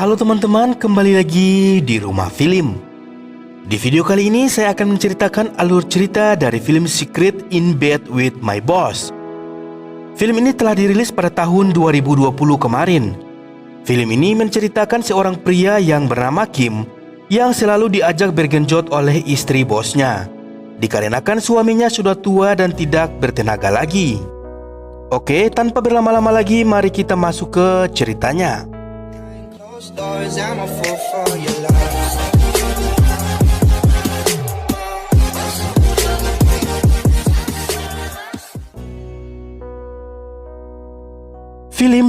Halo teman-teman, kembali lagi di Rumah Film. Di video kali ini saya akan menceritakan alur cerita dari film Secret in Bed with My Boss. Film ini telah dirilis pada tahun 2020 kemarin. Film ini menceritakan seorang pria yang bernama Kim yang selalu diajak bergenjot oleh istri bosnya, dikarenakan suaminya sudah tua dan tidak bertenaga lagi. Oke, tanpa berlama-lama lagi, mari kita masuk ke ceritanya. Film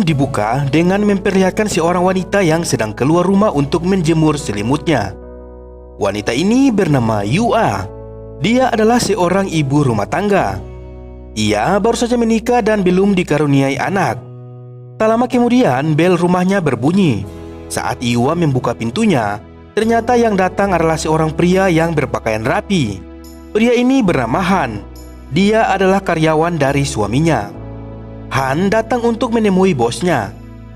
dibuka dengan memperlihatkan seorang wanita yang sedang keluar rumah untuk menjemur selimutnya. Wanita ini bernama Yua. Dia adalah seorang ibu rumah tangga. Ia baru saja menikah dan belum dikaruniai anak. Tak lama kemudian, bel rumahnya berbunyi. Saat Yua membuka pintunya, ternyata yang datang adalah seorang pria yang berpakaian rapi. Pria ini bernama Han. Dia adalah karyawan dari suaminya. Han datang untuk menemui bosnya.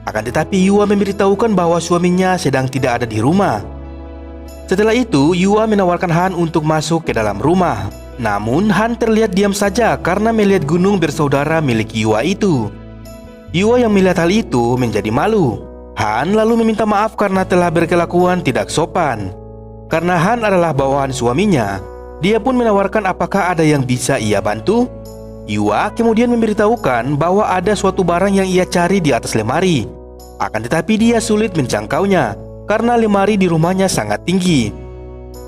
Akan tetapi Yua memberitahukan bahwa suaminya sedang tidak ada di rumah. Setelah itu, Yua menawarkan Han untuk masuk ke dalam rumah. Namun Han terlihat diam saja karena melihat gunung bersaudara milik Yua itu. Yua yang melihat hal itu menjadi malu. Han lalu meminta maaf karena telah berkelakuan tidak sopan. Karena Han adalah bawahan suaminya, dia pun menawarkan apakah ada yang bisa ia bantu. Yua kemudian memberitahukan bahwa ada suatu barang yang ia cari di atas lemari. Akan tetapi dia sulit menjangkaunya karena lemari di rumahnya sangat tinggi.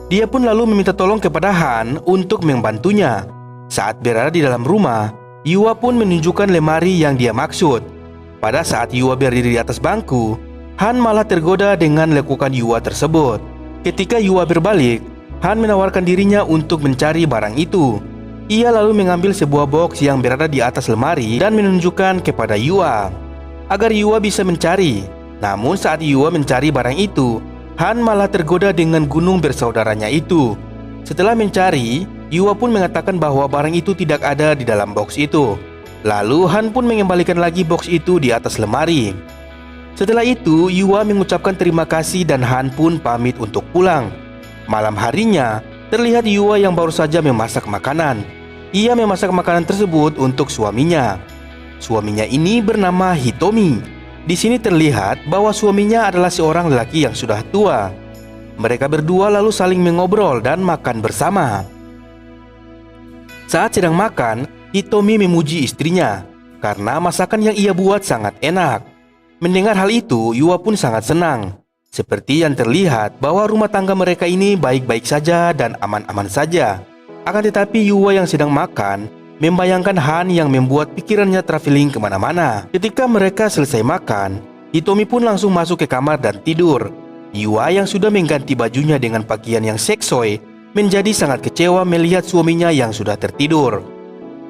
Dia pun lalu meminta tolong kepada Han untuk membantunya. Saat berada di dalam rumah, Yua pun menunjukkan lemari yang dia maksud. Pada saat Yua berdiri di atas bangku, Han malah tergoda dengan lekukan Yua tersebut. Ketika Yua berbalik, Han menawarkan dirinya untuk mencari barang itu. Ia lalu mengambil sebuah box yang berada di atas lemari dan menunjukkan kepada Yua agar Yua bisa mencari. Namun saat Yua mencari barang itu, Han malah tergoda dengan gunung bersaudaranya itu. Setelah mencari, Yua pun mengatakan bahwa barang itu tidak ada di dalam box itu. Lalu Han pun mengembalikan lagi box itu di atas lemari. Setelah itu, Yua mengucapkan terima kasih dan Han pun pamit untuk pulang. Malam harinya, terlihat Yua yang baru saja memasak makanan. Ia memasak makanan tersebut untuk suaminya. Suaminya ini bernama Hitomi. Di sini terlihat bahwa suaminya adalah seorang lelaki yang sudah tua. Mereka berdua lalu saling mengobrol dan makan bersama. Saat sedang makan, Hitomi memuji istrinya karena masakan yang ia buat sangat enak. Mendengar hal itu, Yua pun sangat senang. Seperti yang terlihat bahwa rumah tangga mereka ini baik-baik saja dan aman-aman saja. Akan tetapi Yua yang sedang makan membayangkan Han yang membuat pikirannya traveling kemana-mana. Ketika mereka selesai makan, Hitomi pun langsung masuk ke kamar dan tidur. Yua yang sudah mengganti bajunya dengan pakaian yang seksoi menjadi sangat kecewa melihat suaminya yang sudah tertidur.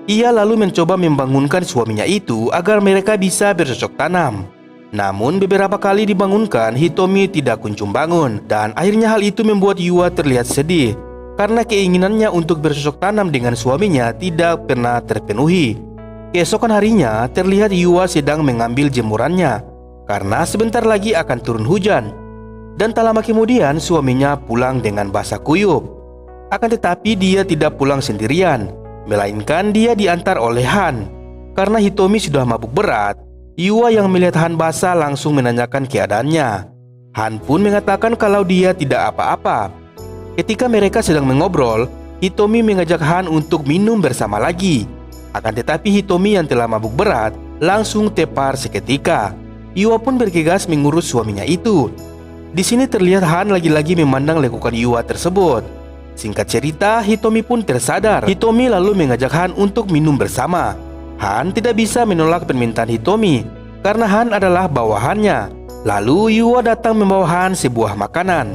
Ia lalu mencoba membangunkan suaminya itu agar mereka bisa bercocok tanam. Namun beberapa kali dibangunkan, Hitomi tidak kunjung bangun. Dan akhirnya hal itu membuat Yua terlihat sedih karena keinginannya untuk bercocok tanam dengan suaminya tidak pernah terpenuhi. Keesokan harinya terlihat Yua sedang mengambil jemurannya karena sebentar lagi akan turun hujan. Dan tak lama kemudian suaminya pulang dengan basah kuyup. Akan tetapi dia tidak pulang sendirian, melainkan dia diantar oleh Han. Karena Hitomi sudah mabuk berat, Yua yang melihat Han basah langsung menanyakan keadaannya. Han pun mengatakan kalau dia tidak apa-apa. Ketika mereka sedang mengobrol, Hitomi mengajak Han untuk minum bersama lagi. Akan tetapi Hitomi yang telah mabuk berat langsung tepar seketika. Yua pun bergegas mengurus suaminya itu. Di sini terlihat Han lagi-lagi memandang lekukan Yua tersebut. Singkat cerita, Hitomi pun tersadar. Hitomi lalu mengajak Han untuk minum bersama. Han tidak bisa menolak permintaan Hitomi karena Han adalah bawahannya. Lalu Yua datang membawa Han sebuah makanan.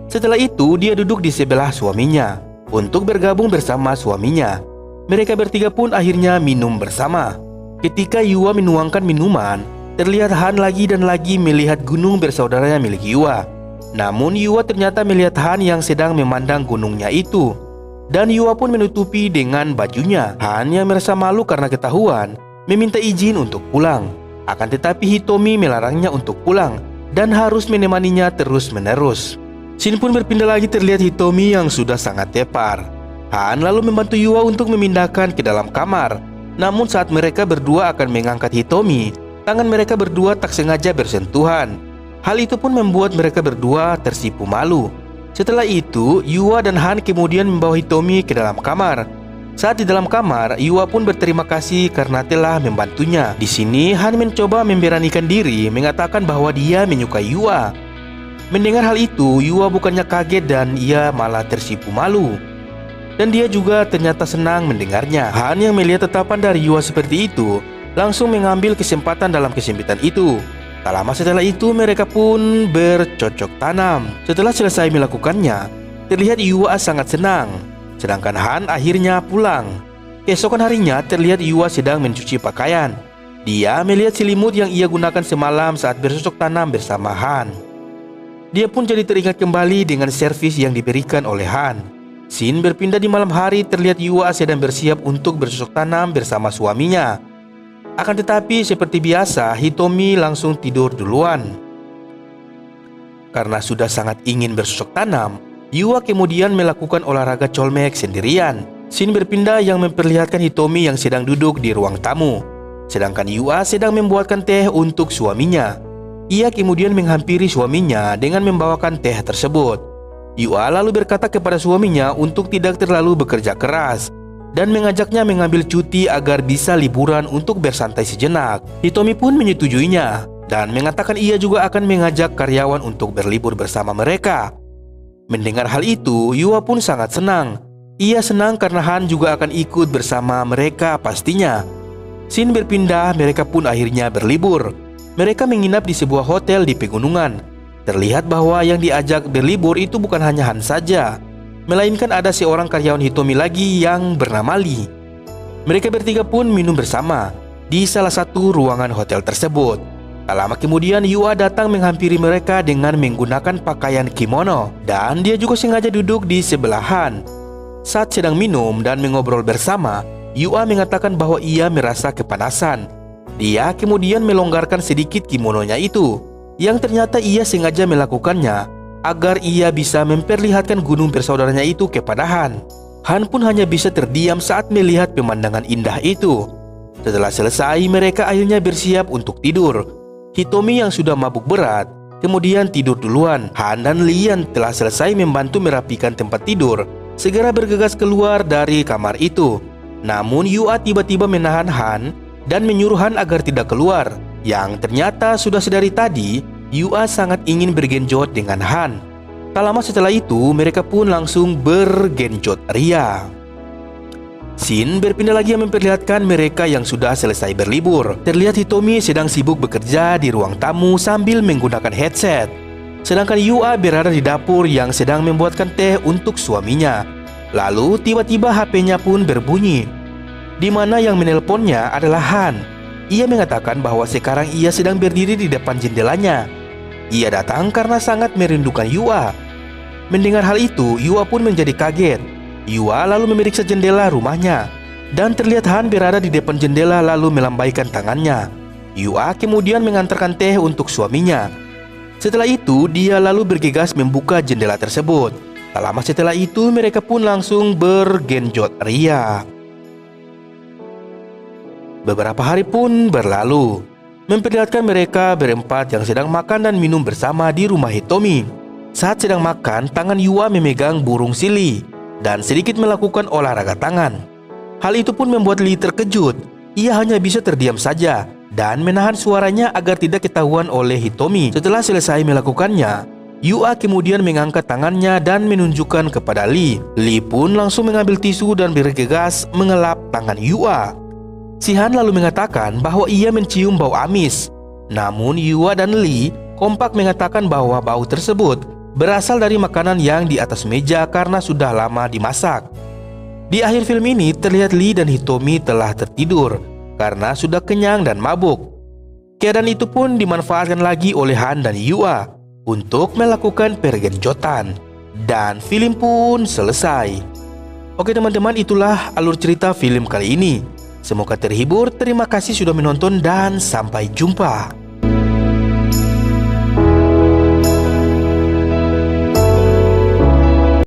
Setelah itu dia duduk di sebelah suaminya untuk bergabung bersama suaminya. Mereka bertiga pun akhirnya minum bersama. Ketika Yua menuangkan minuman, terlihat Han lagi dan lagi melihat gunung bersaudaranya milik Yua. Namun Yua ternyata melihat Han yang sedang memandang gunungnya itu. Dan Yua pun menutupi dengan bajunya. Han yang merasa malu karena ketahuan meminta izin untuk pulang. Akan tetapi Hitomi melarangnya untuk pulang dan harus menemaninya terus-menerus. Scene pun berpindah lagi, terlihat Hitomi yang sudah sangat tepar. Han lalu membantu Yua untuk memindahkan ke dalam kamar. Namun saat mereka berdua akan mengangkat Hitomi, tangan mereka berdua tak sengaja bersentuhan. Hal itu pun membuat mereka berdua tersipu malu. Setelah itu, Yua dan Han kemudian membawa Hitomi ke dalam kamar. Saat di dalam kamar, Yua pun berterima kasih karena telah membantunya. Di sini, Han mencoba memberanikan diri, mengatakan bahwa dia menyukai Yua. Mendengar hal itu, Yua bukannya kaget dan ia malah tersipu malu. Dan dia juga ternyata senang mendengarnya. Han yang melihat tatapan dari Yua seperti itu, langsung mengambil kesempatan dalam kesempitan itu. Tak lama setelah itu mereka pun bercocok tanam. Setelah selesai melakukannya, terlihat Yua sangat senang. Sedangkan Han akhirnya pulang. Keesokan harinya terlihat Yua sedang mencuci pakaian. Dia melihat selimut yang ia gunakan semalam saat bercocok tanam bersama Han. Dia pun jadi teringat kembali dengan servis yang diberikan oleh Han. Scene berpindah di malam hari, terlihat Yua sedang bersiap untuk bercocok tanam bersama suaminya. Akan tetapi seperti biasa, Hitomi langsung tidur duluan. Karena sudah sangat ingin bercocok tanam, Yua kemudian melakukan olahraga colmek sendirian. Scene berpindah yang memperlihatkan Hitomi yang sedang duduk di ruang tamu, sedangkan Yua sedang membuatkan teh untuk suaminya. Ia kemudian menghampiri suaminya dengan membawakan teh tersebut. Yua lalu berkata kepada suaminya untuk tidak terlalu bekerja keras dan mengajaknya mengambil cuti agar bisa liburan untuk bersantai sejenak. Hitomi pun menyetujuinya dan mengatakan ia juga akan mengajak karyawan untuk berlibur bersama mereka. Mendengar hal itu, Yua pun sangat senang. Ia senang karena Han juga akan ikut bersama mereka pastinya. Scene berpindah, mereka pun akhirnya berlibur. Mereka menginap di sebuah hotel di pegunungan. Terlihat bahwa yang diajak berlibur itu bukan hanya Han saja, melainkan ada seorang karyawan Hitomi lagi yang bernama Lee. Mereka bertiga pun minum bersama di salah satu ruangan hotel tersebut. Tak lama kemudian Yua datang menghampiri mereka dengan menggunakan pakaian kimono, dan dia juga sengaja duduk di sebelah Han. Saat sedang minum dan mengobrol bersama, Yua mengatakan bahwa ia merasa kepanasan. Dia kemudian melonggarkan sedikit kimononya itu, yang ternyata ia sengaja melakukannya agar ia bisa memperlihatkan gunung bersaudaranya itu kepada Han. Han pun hanya bisa terdiam saat melihat pemandangan indah itu. Setelah selesai, mereka akhirnya bersiap untuk tidur. Hitomi yang sudah mabuk berat kemudian tidur duluan. Han dan Lee yang telah selesai membantu merapikan tempat tidur segera bergegas keluar dari kamar itu. Namun Yua tiba-tiba menahan Han dan menyuruh Han agar tidak keluar. Yang ternyata sudah sedari tadi Yua sangat ingin bergenjot dengan Han. Tak lama setelah itu mereka pun langsung bergenjot ria. Scene berpindah lagi yang memperlihatkan mereka yang sudah selesai berlibur. Terlihat Hitomi sedang sibuk bekerja di ruang tamu sambil menggunakan headset. Sedangkan Yua berada di dapur yang sedang membuatkan teh untuk suaminya. Lalu tiba-tiba HP-nya pun berbunyi, di mana yang menelponnya adalah Han. Ia mengatakan bahwa sekarang ia sedang berdiri di depan jendelanya. Ia datang karena sangat merindukan Yua. Mendengar hal itu, Yua pun menjadi kaget. Yua lalu memeriksa jendela rumahnya, dan terlihat Han berada di depan jendela lalu melambaikan tangannya. Yua kemudian mengantarkan teh untuk suaminya. Setelah itu, dia lalu bergegas membuka jendela tersebut. Tak lama setelah itu, mereka pun langsung bergenjot ria. Beberapa hari pun berlalu, memperlihatkan mereka berempat yang sedang makan dan minum bersama di rumah Hitomi. Saat sedang makan, tangan Yua memegang burung sili dan sedikit melakukan olahraga tangan. Hal itu pun membuat Lee terkejut. Ia hanya bisa terdiam saja dan menahan suaranya agar tidak ketahuan oleh Hitomi. Setelah selesai melakukannya, Yua kemudian mengangkat tangannya dan menunjukkan kepada Lee. Lee pun langsung mengambil tisu dan bergegas mengelap tangan Yua. Si Han lalu mengatakan bahwa ia mencium bau amis. Namun Yua dan Lee kompak mengatakan bahwa bau tersebut berasal dari makanan yang di atas meja karena sudah lama dimasak. Di akhir film ini terlihat Lee dan Hitomi telah tertidur karena sudah kenyang dan mabuk. Keadaan itu pun dimanfaatkan lagi oleh Han dan Yua untuk melakukan pergenjotan. Dan film pun selesai. Oke teman-teman, itulah alur cerita film kali ini. Semoga terhibur, terima kasih sudah menonton dan sampai jumpa.